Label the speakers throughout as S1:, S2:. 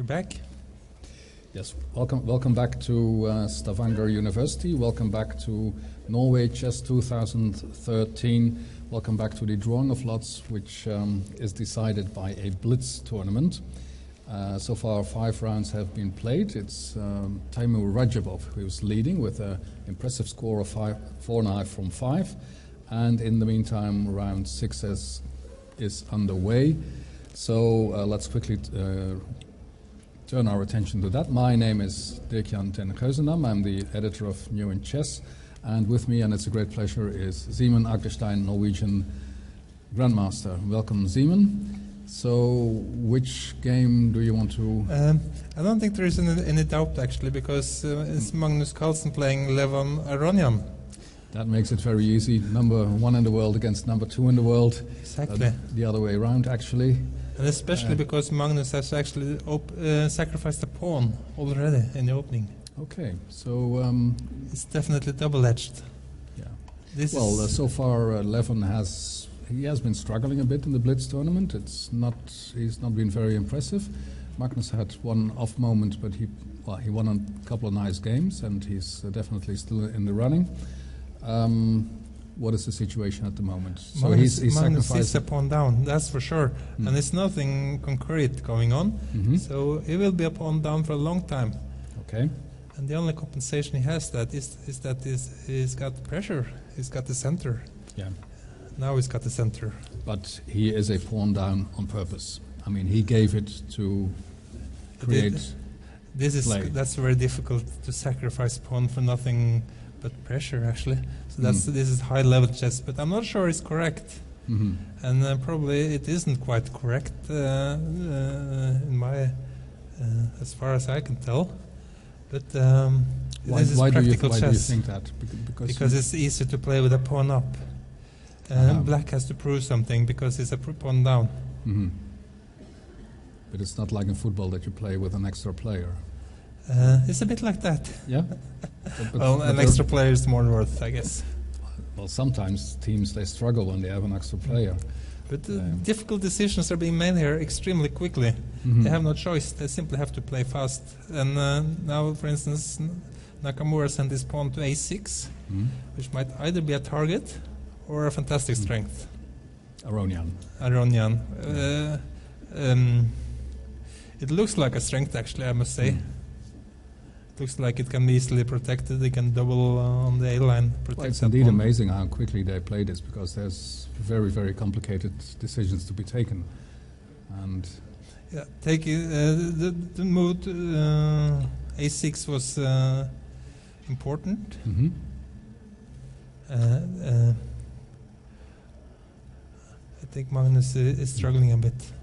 S1: back.
S2: Yes, welcome back to Stavanger University. Welcome back to Norway Chess 2013. Welcome back to the drawing of lots, which is decided by a Blitz tournament. So far, 5 rounds have been played. It's Teimour Radjabov who's leading with an impressive score of 4.5 from 5. And in the meantime, round 6 is underway. So let's quickly turn our attention to that. My name is Dirk-Jan ten Geuzenam. I'm the editor of New in Chess. And with me, and it's a great pleasure, is Zeeman Aggerstein, Norwegian Grandmaster. Welcome, Zeeman. So, which game do you want to...
S1: I don't think there is any doubt, actually, because it's Magnus Carlsen playing Levon Aronian.
S2: That makes it very easy. Number 1 in the world against number 2 in the world.
S1: Exactly.
S2: The other way around, actually.
S1: And especially because Magnus has actually sacrificed a pawn already in the opening.
S2: Okay, so...
S1: it's definitely double-edged.
S2: Yeah. So far, Levon has been struggling a bit in the Blitz tournament. He's not been very impressive. Magnus had one off moment, but he won a couple of nice games, and he's definitely still in the running. What is the situation at the moment? So
S1: Magnus
S2: sacrificed
S1: is a pawn down, that's for sure, and there's nothing concrete going on. So he will be a pawn down for a long time.
S2: Okay.
S1: And the only compensation he has is that he's got pressure. He's got the center.
S2: Yeah.
S1: Now he's got the center.
S2: But he is a pawn down on purpose. I mean, he gave it to create play.
S1: That's very difficult to sacrifice pawn for nothing but pressure, actually. So this is high level chess, but I'm not sure it's correct. And probably it isn't quite correct in my as far as I can tell. But this is practical chess.
S2: Why do you think that?
S1: Because it's easier to play with a pawn up. Black has to prove something because it's a pawn down.
S2: But it's not like in football that you play with an extra player.
S1: It's a bit like that.
S2: Yeah.
S1: Well, an extra player is more worth, I guess.
S2: Well, sometimes teams they struggle when they have an extra player.
S1: But difficult decisions are being made here extremely quickly. They have no choice. They simply have to play fast. And now, for instance, Nakamura sent his pawn to a6, which might either be a target or a fantastic strength.
S2: Aronian.
S1: It looks like a strength, actually, I must say. It looks like it can be easily protected. They can double on the A-line.
S2: Well, it's indeed amazing how quickly they play this, because there's very, very complicated decisions to be taken. And
S1: yeah, the move to A6 was important. I think Magnus is struggling a bit.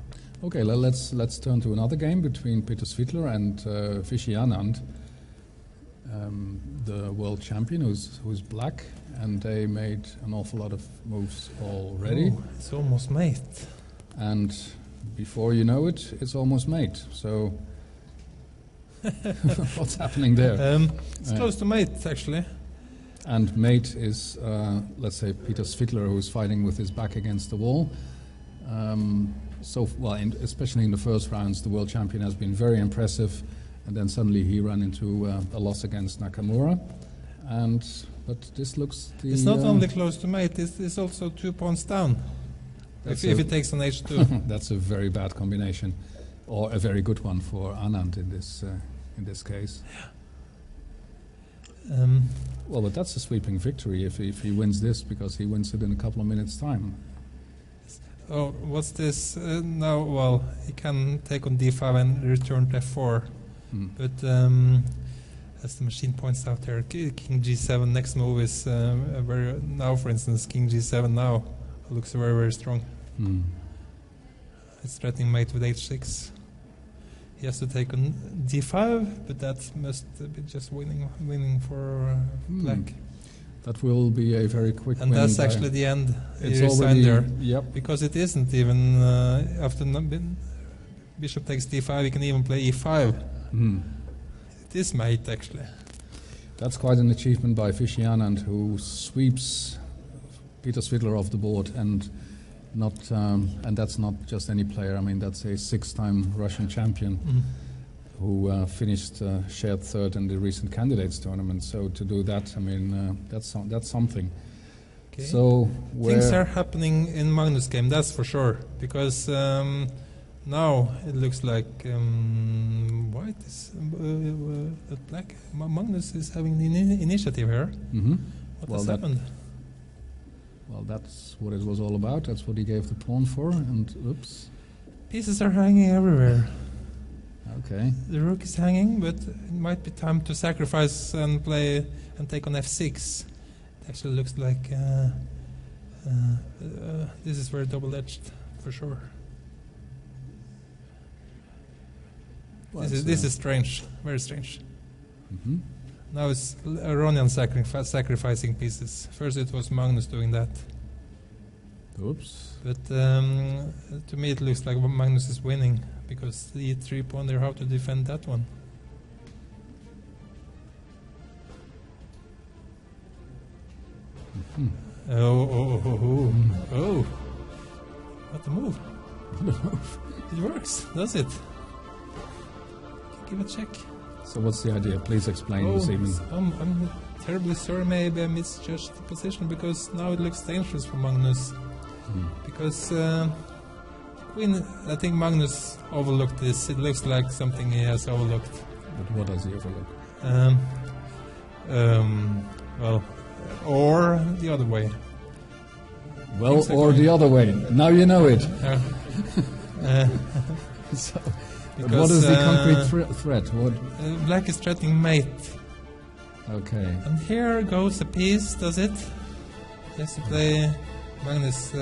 S2: Okay, let's turn to another game between Peter Svidler and Vishy Anand, the world champion, who's black, and they made an awful lot of moves already.
S1: Oh, it's almost mate.
S2: And before you know it, it's almost mate. So what's happening there?
S1: It's close to mate, actually.
S2: And mate is, let's say, Peter Svidler, who's fighting with his back against the wall. Especially in the first rounds, the world champion has been very impressive, and then suddenly he ran into a loss against Nakamura. But this looks...
S1: It's not only close to mate, it's also 2 pawns down, if it takes on h2.
S2: That's a very bad combination, or a very good one for Anand in this case. Well, but that's a sweeping victory if he wins this, because he wins it in a couple of minutes' time.
S1: Oh, what's this now? Well, he can take on d5 and return to f4. But as the machine points out here, king g7 next move is now, for instance, king g7 now looks very, very strong. It's threatening mate with h6. He has to take on d5, but that must be just winning for black.
S2: That will be a very quick win.
S1: And that's actually the end.
S2: It's already there.
S1: Yep. Because it isn't even after bishop takes d5, he can even play e5. It is mate, actually.
S2: That's quite an achievement by Vishy Anand, who sweeps Peter Svidler off the board, and that's not just any player. I mean, that's a 6-time Russian champion. who finished shared third in the recent candidates tournament. So to do that, I mean, that's something.
S1: Okay.
S2: So
S1: things are happening in Magnus' game, that's for sure, because now it looks like white is black. Magnus is having the initiative here. What has happened?
S2: Well, that's what it was all about. That's what he gave the pawn for. And oops,
S1: pieces are hanging everywhere.
S2: Okay.
S1: The rook is hanging, but it might be time to sacrifice and play and take on f6. It actually looks like this is very double-edged for sure.
S2: Well,
S1: this is strange, very strange. Now it's Aronian sacrificing pieces. First it was Magnus doing that.
S2: Oops.
S1: But to me it looks like Magnus is winning, because the e3 pawn there, how to defend that one. Oh. What a move. It works, does it? Give a check.
S2: So what's the idea? Please explain this evening.
S1: I'm terribly sorry, maybe I misjudged the position, because now it looks dangerous for Magnus. Because Queen, I think Magnus overlooked this. It looks like something he has overlooked.
S2: But what does he overlook?
S1: Well, or the other way.
S2: Well, or the other way. Now you know it. So, what is the concrete threat? What?
S1: Black is threatening mate.
S2: Okay.
S1: And here goes a piece, does it? He has to play Magnus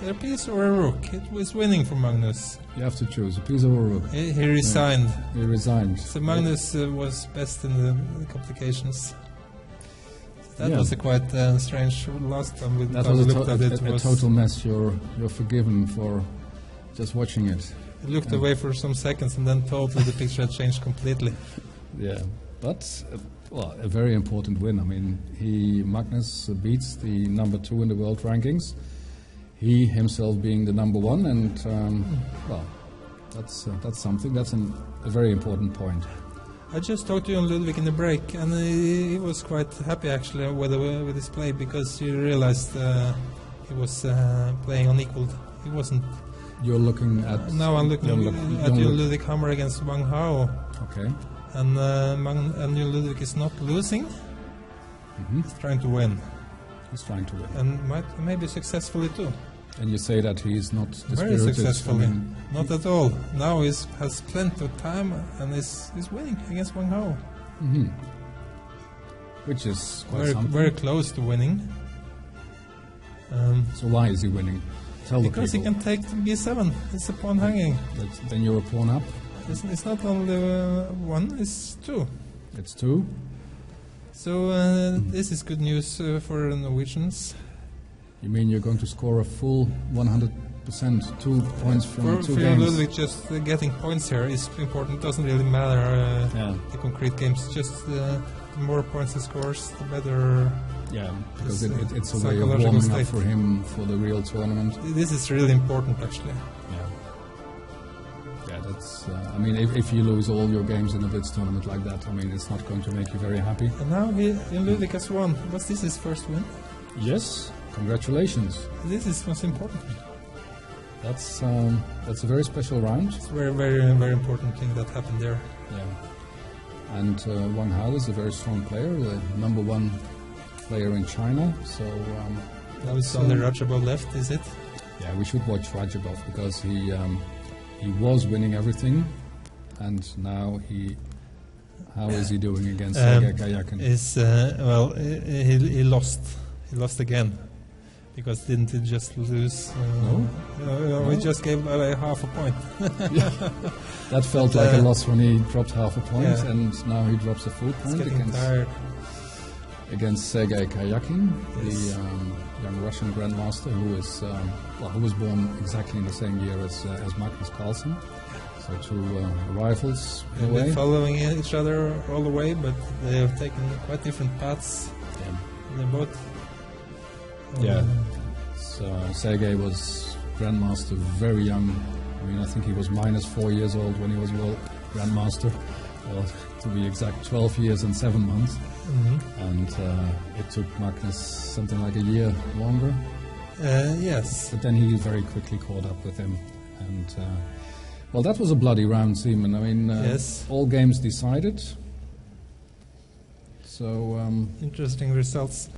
S1: a piece or a rook. It was winning for Magnus.
S2: You have to choose a piece or a rook.
S1: He resigned.
S2: He resigned.
S1: So Magnus was best in the complications. That was a quite strange. Last time we looked at it,
S2: was a total mess. You're forgiven for just watching it.
S1: He looked away for some seconds, and then totally the picture had changed completely.
S2: Yeah, but a very important win. I mean, Magnus beats the number 2 in the world rankings. He himself being the number 1, and that's something. That's a very important point.
S1: I just talked to Ludvig in the break, and he was quite happy actually with his play, because he realized he was playing unequaled. He wasn't.
S2: You're looking at.
S1: Now I'm looking at Ludvig Hammer against Wang Hao.
S2: Okay.
S1: And Ludvig is not losing. He's trying to win.
S2: He's trying to win.
S1: And maybe successfully too.
S2: And you say that he's not
S1: very successfully. Not at all. Now he has plenty of time and is winning against Wang Hao.
S2: Which is quite
S1: very close to winning.
S2: So why is he winning? Tell the people.
S1: Because he can take b7. It's a pawn hanging.
S2: Then you're a pawn up?
S1: It's not only one, it's 2.
S2: It's 2?
S1: So this is good news for Norwegians.
S2: You mean you're going to score a full 100%, 2 points from 2 games?
S1: For Ludvig, just getting points here is important. It doesn't really matter the concrete games. Just the more points he scores, the better.
S2: Yeah, because it's a way of warming up for him for the real tournament.
S1: This is really important, actually.
S2: Yeah, that's. I mean, if you lose all your games in a Blitz tournament like that, I mean, it's not going to make you very happy.
S1: And now Ludvig has won. Was this his first win?
S2: Yes. Congratulations.
S1: This is what's important.
S2: That's a very special round.
S1: It's a very, very, very important thing that happened there.
S2: Yeah. And Wang Hao is a very strong player, the number 1 player in China. So
S1: now it's only Radjabov left, is it?
S2: Yeah, we should watch Radjabov, because he was winning everything, and now how is he doing against Sergey Karjakin?
S1: He lost. He lost again. Because didn't he just lose?
S2: No.
S1: He just gave away half a point.
S2: That felt like a loss when he dropped half a point, and now he drops a full point against Sergey Karjakin, the young Russian grandmaster who was born exactly in the same year as Magnus Carlsen. So 2 rivals in a way.
S1: They're following each other all the way, but they have taken quite different paths.
S2: Yeah.
S1: They're both.
S2: So Sergey was grandmaster very young, I mean, I think he was minus 4 years old when he was World Grandmaster. Well, to be exact, 12 years and 7 months. And it took Magnus something like a year longer.
S1: Yes.
S2: But then he very quickly caught up with him. And, well, that was a bloody round, Seaman. I mean,
S1: yes.
S2: All games decided. So
S1: interesting results.